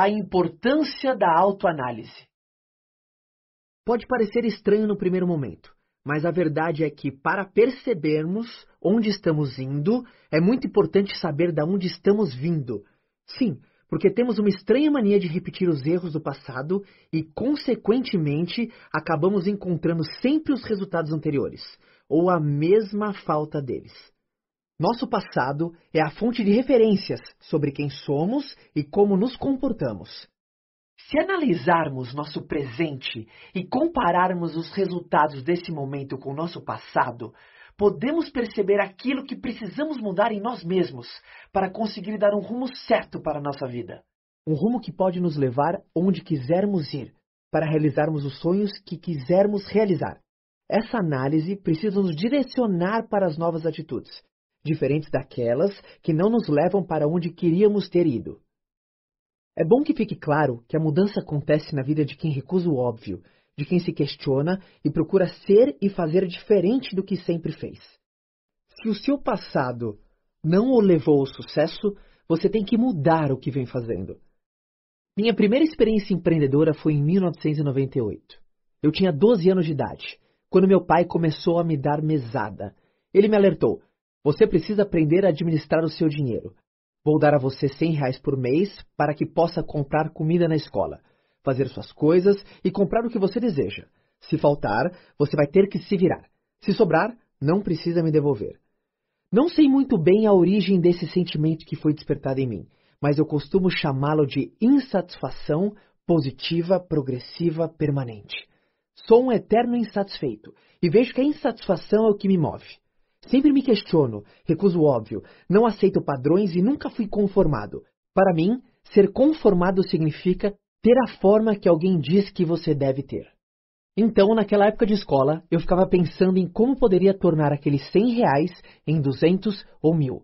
A importância da autoanálise. Pode parecer estranho no primeiro momento, mas a verdade é que para percebermos onde estamos indo, é muito importante saber de onde estamos vindo. Sim, porque temos uma estranha mania de repetir os erros do passado e, consequentemente, acabamos encontrando sempre os resultados anteriores, ou a mesma falta deles. Nosso passado é a fonte de referências sobre quem somos e como nos comportamos. Se analisarmos nosso presente e compararmos os resultados desse momento com o nosso passado, podemos perceber aquilo que precisamos mudar em nós mesmos para conseguir dar um rumo certo para a nossa vida. Um rumo que pode nos levar onde quisermos ir, para realizarmos os sonhos que quisermos realizar. Essa análise precisa nos direcionar para as novas atitudes, diferentes daquelas que não nos levam para onde queríamos ter ido. É bom que fique claro que a mudança acontece na vida de quem recusa o óbvio, de quem se questiona e procura ser e fazer diferente do que sempre fez. Se o seu passado não o levou ao sucesso, você tem que mudar o que vem fazendo. Minha primeira experiência empreendedora foi em 1998. Eu tinha 12 anos de idade, quando meu pai começou a me dar mesada. Ele me alertou: você precisa aprender a administrar o seu dinheiro. Vou dar a você R$100 por mês para que possa comprar comida na escola, fazer suas coisas e comprar o que você deseja. Se faltar, você vai ter que se virar. Se sobrar, não precisa me devolver. Não sei muito bem a origem desse sentimento que foi despertado em mim, mas eu costumo chamá-lo de insatisfação positiva, progressiva, permanente. Sou um eterno insatisfeito e vejo que a insatisfação é o que me move. Sempre me questiono, recuso o óbvio, não aceito padrões e nunca fui conformado. Para mim, ser conformado significa ter a forma que alguém diz que você deve ter. Então, naquela época de escola, eu ficava pensando em como poderia tornar aqueles R$100 em 200 ou 1.000.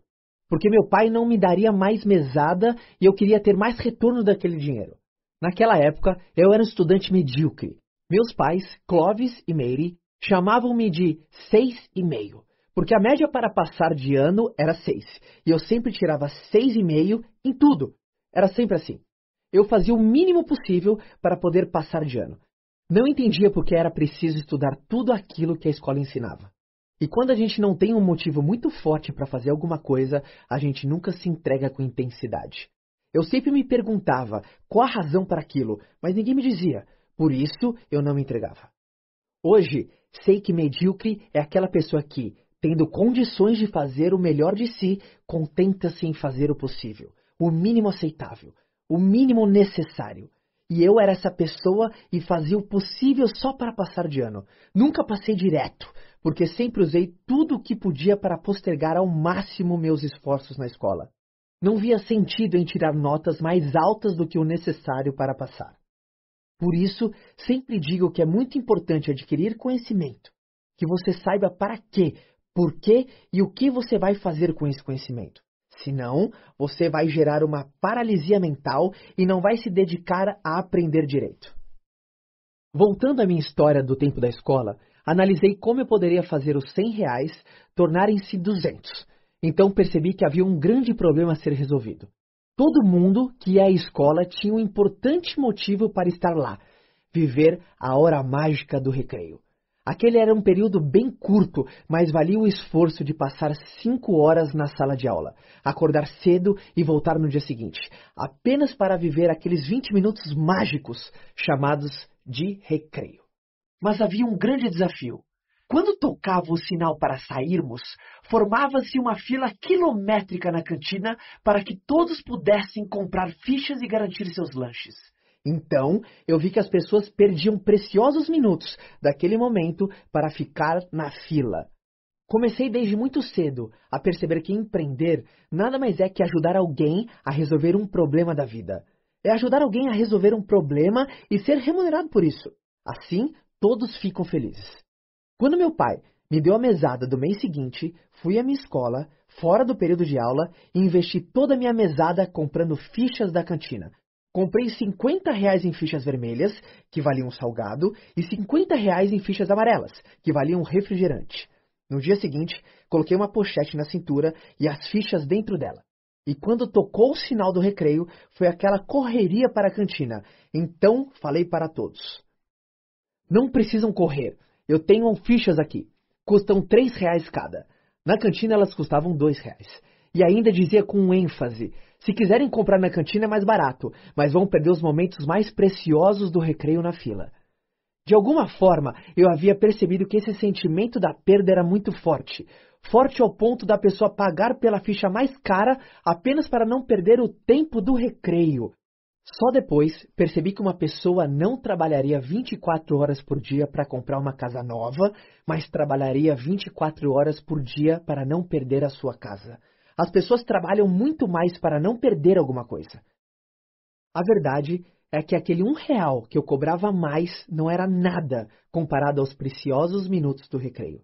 Porque meu pai não me daria mais mesada e eu queria ter mais retorno daquele dinheiro. Naquela época, eu era um estudante medíocre. Meus pais, Clóvis e Meire, chamavam-me de 6,5. Porque a média para passar de ano era 6, e eu sempre tirava 6,5 em tudo. Era sempre assim. Eu fazia o mínimo possível para poder passar de ano. Não entendia porque era preciso estudar tudo aquilo que a escola ensinava. E quando a gente não tem um motivo muito forte para fazer alguma coisa, a gente nunca se entrega com intensidade. Eu sempre me perguntava qual a razão para aquilo, mas ninguém me dizia. Por isso, eu não me entregava. Hoje, sei que medíocre é aquela pessoa que, tendo condições de fazer o melhor de si, contenta-se em fazer o possível, o mínimo aceitável, o mínimo necessário. E eu era essa pessoa e fazia o possível só para passar de ano. Nunca passei direto, porque sempre usei tudo o que podia para postergar ao máximo meus esforços na escola. Não via sentido em tirar notas mais altas do que o necessário para passar. Por isso, sempre digo que é muito importante adquirir conhecimento, que você saiba para quê, por quê e o que você vai fazer com esse conhecimento. Senão, você vai gerar uma paralisia mental e não vai se dedicar a aprender direito. Voltando à minha história do tempo da escola, analisei como eu poderia fazer os R$100 tornarem-se 200. Então percebi que havia um grande problema a ser resolvido. Todo mundo que ia à escola tinha um importante motivo para estar lá: viver a hora mágica do recreio. Aquele era um período bem curto, mas valia o esforço de passar 5 horas na sala de aula, acordar cedo e voltar no dia seguinte, apenas para viver aqueles 20 minutos mágicos chamados de recreio. Mas havia um grande desafio. Quando tocava o sinal para sairmos, formava-se uma fila quilométrica na cantina para que todos pudessem comprar fichas e garantir seus lanches. Então, eu vi que as pessoas perdiam preciosos minutos daquele momento para ficar na fila. Comecei desde muito cedo a perceber que empreender nada mais é que ajudar alguém a resolver um problema da vida. É ajudar alguém a resolver um problema e ser remunerado por isso. Assim, todos ficam felizes. Quando meu pai me deu a mesada do mês seguinte, fui à minha escola, fora do período de aula, e investi toda a minha mesada comprando fichas da cantina. Comprei R$50 em fichas vermelhas, que valiam um salgado, e R$50 em fichas amarelas, que valiam um refrigerante. No dia seguinte, coloquei uma pochete na cintura e as fichas dentro dela. E quando tocou o sinal do recreio, foi aquela correria para a cantina. Então falei para todos: não precisam correr, eu tenho fichas aqui. Custam R$ 3 cada. Na cantina elas custavam R$ 2. E ainda dizia com ênfase: se quiserem comprar na cantina é mais barato, mas vão perder os momentos mais preciosos do recreio na fila. De alguma forma, eu havia percebido que esse sentimento da perda era muito forte. Forte ao ponto da pessoa pagar pela ficha mais cara apenas para não perder o tempo do recreio. Só depois percebi que uma pessoa não trabalharia 24 horas por dia para comprar uma casa nova, mas trabalharia 24 horas por dia para não perder a sua casa. As pessoas trabalham muito mais para não perder alguma coisa. A verdade é que aquele R$ 1 que eu cobrava a mais não era nada comparado aos preciosos minutos do recreio.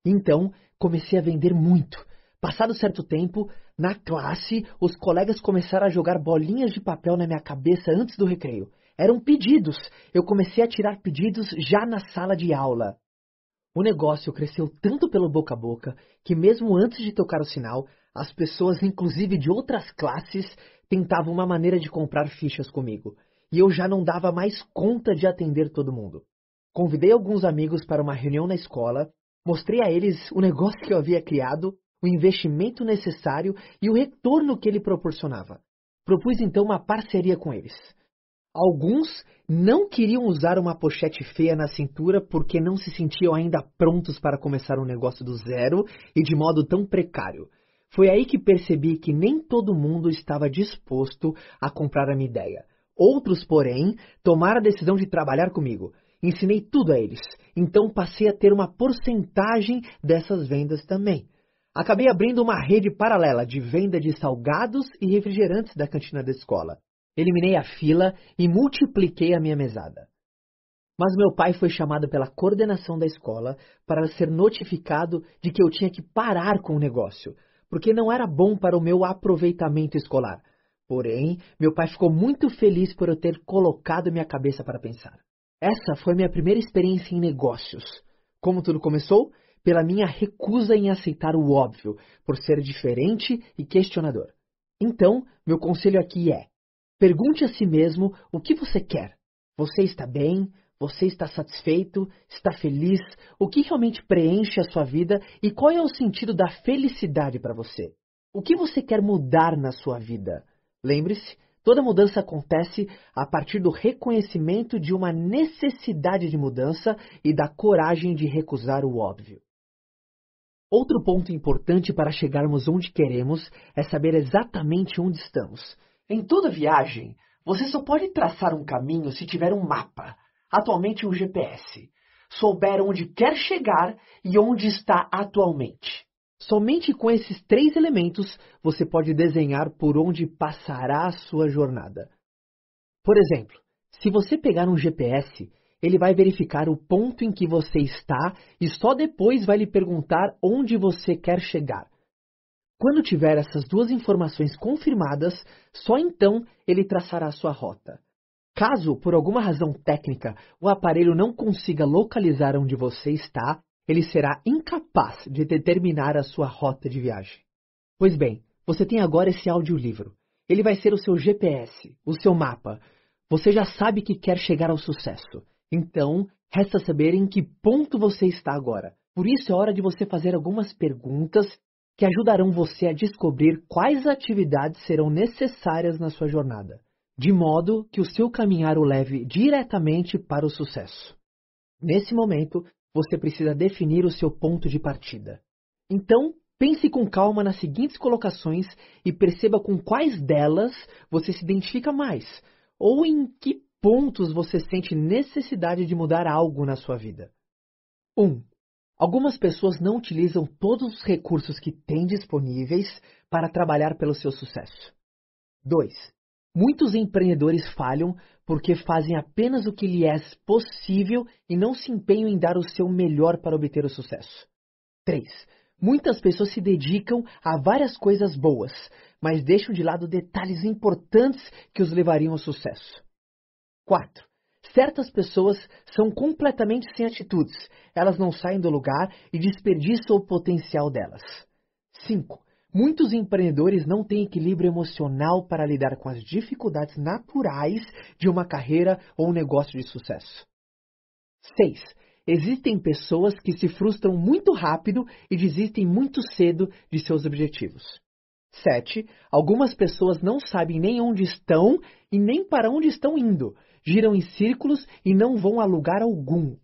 Então, comecei a vender muito. Passado certo tempo, na classe, os colegas começaram a jogar bolinhas de papel na minha cabeça antes do recreio. Eram pedidos. Eu comecei a tirar pedidos já na sala de aula. O negócio cresceu tanto pelo boca a boca que mesmo antes de tocar o sinal, as pessoas, inclusive de outras classes, tentavam uma maneira de comprar fichas comigo. E eu já não dava mais conta de atender todo mundo. Convidei alguns amigos para uma reunião na escola, mostrei a eles o negócio que eu havia criado, o investimento necessário e o retorno que ele proporcionava. Propus então uma parceria com eles. Alguns não queriam usar uma pochete feia na cintura porque não se sentiam ainda prontos para começar um negócio do zero e de modo tão precário. Foi aí que percebi que nem todo mundo estava disposto a comprar a minha ideia. Outros, porém, tomaram a decisão de trabalhar comigo. Ensinei tudo a eles, então passei a ter uma porcentagem dessas vendas também. Acabei abrindo uma rede paralela de venda de salgados e refrigerantes da cantina da escola. Eliminei a fila e multipliquei a minha mesada. Mas meu pai foi chamado pela coordenação da escola para ser notificado de que eu tinha que parar com o negócio, porque não era bom para o meu aproveitamento escolar. Porém, meu pai ficou muito feliz por eu ter colocado minha cabeça para pensar. Essa foi minha primeira experiência em negócios. Como tudo começou? Pela minha recusa em aceitar o óbvio, por ser diferente e questionador. Então, meu conselho aqui é: pergunte a si mesmo o que você quer. Você está bem? Você está satisfeito? Está feliz? O que realmente preenche a sua vida e qual é o sentido da felicidade para você? O que você quer mudar na sua vida? Lembre-se, toda mudança acontece a partir do reconhecimento de uma necessidade de mudança e da coragem de recusar o óbvio. Outro ponto importante para chegarmos onde queremos é saber exatamente onde estamos. Em toda viagem, você só pode traçar um caminho se tiver um mapa, atualmente um GPS, souber onde quer chegar e onde está atualmente. Somente com esses 3 elementos você pode desenhar por onde passará a sua jornada. Por exemplo, se você pegar um GPS, ele vai verificar o ponto em que você está e só depois vai lhe perguntar onde você quer chegar. Quando tiver essas 2 informações confirmadas, só então ele traçará a sua rota. Caso, por alguma razão técnica, o aparelho não consiga localizar onde você está, ele será incapaz de determinar a sua rota de viagem. Pois bem, você tem agora esse audiolivro. Ele vai ser o seu GPS, o seu mapa. Você já sabe que quer chegar ao sucesso. Então, resta saber em que ponto você está agora. Por isso é hora de você fazer algumas perguntas que ajudarão você a descobrir quais atividades serão necessárias na sua jornada, de modo que o seu caminhar o leve diretamente para o sucesso. Nesse momento, você precisa definir o seu ponto de partida. Então, pense com calma nas seguintes colocações e perceba com quais delas você se identifica mais, ou em que pontos você sente necessidade de mudar algo na sua vida. 1. Algumas pessoas não utilizam todos os recursos que têm disponíveis para trabalhar pelo seu sucesso. 2. Muitos empreendedores falham porque fazem apenas o que lhes é possível e não se empenham em dar o seu melhor para obter o sucesso. 3. Muitas pessoas se dedicam a várias coisas boas, mas deixam de lado detalhes importantes que os levariam ao sucesso. 4. Certas pessoas são completamente sem atitudes. Elas não saem do lugar e desperdiçam o potencial delas. 5. Muitos empreendedores não têm equilíbrio emocional para lidar com as dificuldades naturais de uma carreira ou um negócio de sucesso. 6. Existem pessoas que se frustram muito rápido e desistem muito cedo de seus objetivos. 7. Algumas pessoas não sabem nem onde estão e nem para onde estão indo. Giram em círculos e não vão a lugar algum.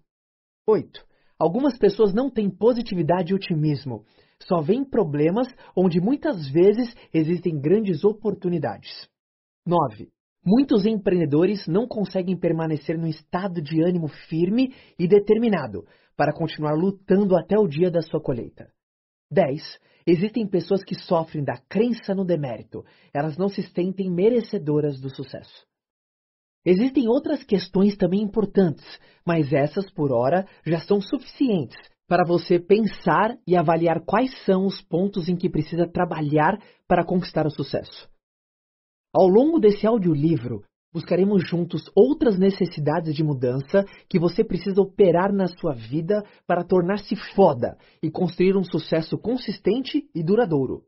8. Algumas pessoas não têm positividade e otimismo. Só veem problemas onde muitas vezes existem grandes oportunidades. 9. Muitos empreendedores não conseguem permanecer num estado de ânimo firme e determinado para continuar lutando até o dia da sua colheita. 10. Existem pessoas que sofrem da crença no demérito. Elas não se sentem merecedoras do sucesso. Existem outras questões também importantes, mas essas, por hora, já são suficientes para você pensar e avaliar quais são os pontos em que precisa trabalhar para conquistar o sucesso. Ao longo desse audiolivro, buscaremos juntos outras necessidades de mudança que você precisa operar na sua vida para tornar-se foda e construir um sucesso consistente e duradouro.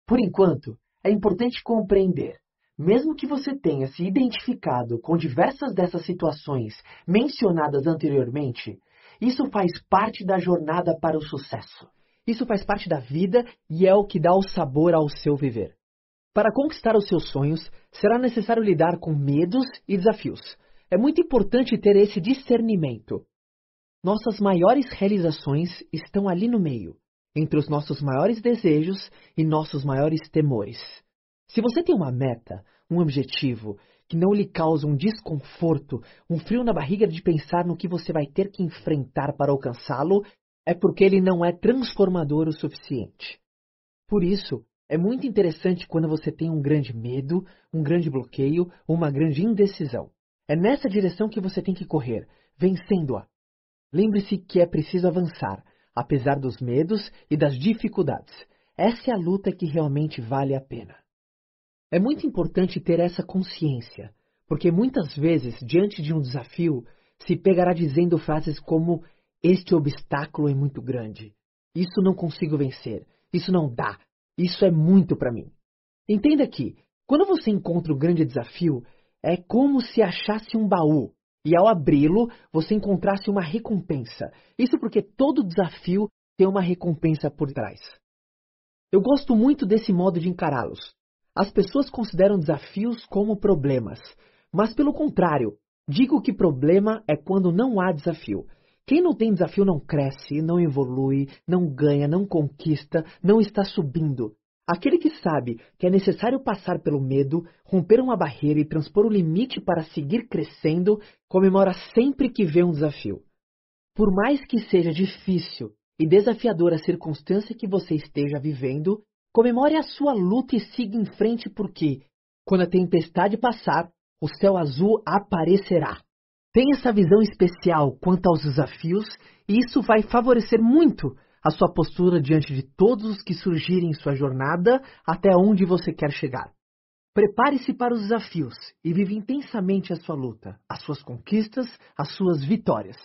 Por enquanto, é importante compreender, mesmo que você tenha se identificado com diversas dessas situações mencionadas anteriormente, isso faz parte da jornada para o sucesso. Isso faz parte da vida e é o que dá o sabor ao seu viver. Para conquistar os seus sonhos, será necessário lidar com medos e desafios. É muito importante ter esse discernimento. Nossas maiores realizações estão ali no meio, entre os nossos maiores desejos e nossos maiores temores. Se você tem uma meta, um objetivo, que não lhe causa um desconforto, um frio na barriga de pensar no que você vai ter que enfrentar para alcançá-lo, é porque ele não é transformador o suficiente. Por isso, é muito interessante quando você tem um grande medo, um grande bloqueio ou uma grande indecisão. É nessa direção que você tem que correr, vencendo-a. Lembre-se que é preciso avançar, apesar dos medos e das dificuldades. Essa é a luta que realmente vale a pena. É muito importante ter essa consciência, porque muitas vezes, diante de um desafio, se pegará dizendo frases como: "Este obstáculo é muito grande. Isso não consigo vencer. Isso não dá. Isso é muito para mim." Entenda que, quando você encontra o grande desafio, é como se achasse um baú e, ao abri-lo, você encontrasse uma recompensa. Isso porque todo desafio tem uma recompensa por trás. Eu gosto muito desse modo de encará-los. As pessoas consideram desafios como problemas, mas pelo contrário, digo que problema é quando não há desafio. Quem não tem desafio não cresce, não evolui, não ganha, não conquista, não está subindo. Aquele que sabe que é necessário passar pelo medo, romper uma barreira e transpor o limite para seguir crescendo, comemora sempre que vê um desafio. Por mais que seja difícil e desafiadora a circunstância que você esteja vivendo, comemore a sua luta e siga em frente porque, quando a tempestade passar, o céu azul aparecerá. Tenha essa visão especial quanto aos desafios e isso vai favorecer muito a sua postura diante de todos os que surgirem em sua jornada até onde você quer chegar. Prepare-se para os desafios e viva intensamente a sua luta, as suas conquistas, as suas vitórias.